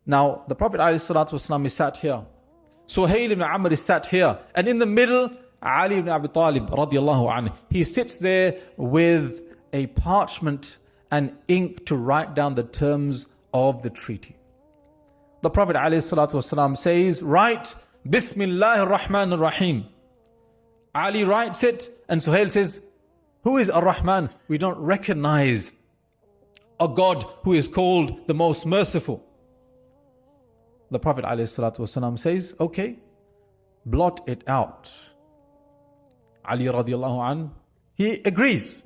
Now, the Prophet ﷺ is sat here. Suhail ibn Amr is sat here. And in the middle, Ali ibn Abi Talib radiallahu anhu. He sits there with a parchment and ink to write down the terms of the treaty. The Prophet ﷺ says, write Bismillahir Rahmanir Rahim. Ali writes it and Suhail says, who is Ar-Rahman? We don't recognize a God who is called the most merciful. The Prophet ﷺ says, okay, blot it out. Ali radiallahu anhu, he agrees.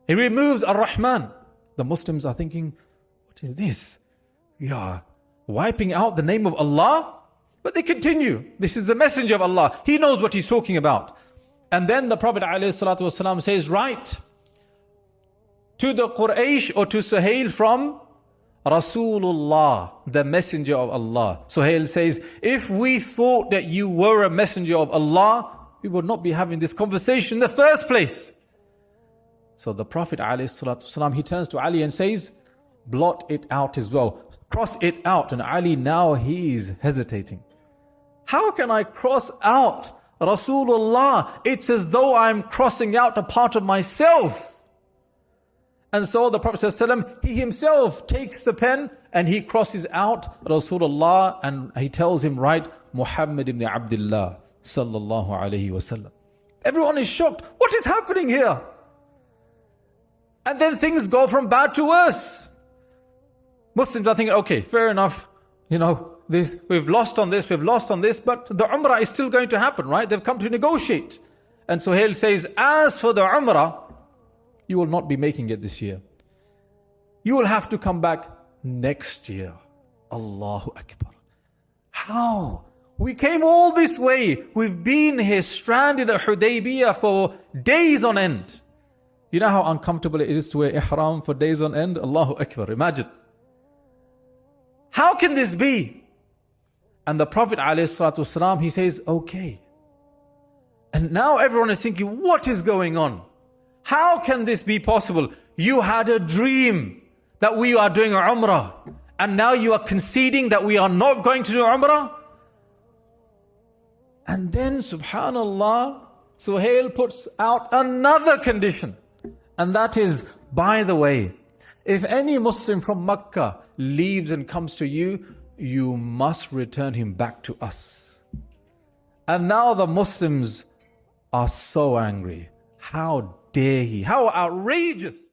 He removes Ar-Rahman. The Muslims are thinking, what is this? We are wiping out the name of Allah? But they continue. This is the messenger of Allah. He knows what he's talking about. And then the Prophet ﷺ says, write to the Quraysh or to Suhail from Rasulullah, the messenger of Allah. Suhail says, if we thought that you were a messenger of Allah, we would not be having this conversation in the first place. So the Prophet ﷺ, he turns to Ali and says, blot it out as well. Cross it out. And Ali now he's hesitating. How can I cross out Rasulullah? It's as though I'm crossing out a part of myself. And so the Prophet ﷺ, he himself takes the pen and he crosses out Rasulullah and he tells him, write Muhammad ibn Abdullah sallallahu alayhi wasallam. Everyone is shocked. What is happening here? And then things go from bad to worse. Muslims are thinking, okay, fair enough. We've lost on this, but the Umrah is still going to happen, right? They've come to negotiate. And Suhail says, as for the Umrah, you will not be making it this year. You will have to come back next year. Allahu Akbar. How? We came all this way. We've been here stranded at Hudaybiyah for days on end. You know how uncomfortable it is to wear ihram for days on end? Allahu Akbar. Imagine. How can this be? And the Prophet ﷺ, he says, okay. And now everyone is thinking, what is going on? How can this be possible? You had a dream that we are doing Umrah, and now you are conceding that we are not going to do Umrah? And then, subhanallah, Suhail puts out another condition. And that is, by the way, if any Muslim from Makkah leaves and comes to you, you must return him back to us. And now the Muslims are so angry. How dare he? How outrageous!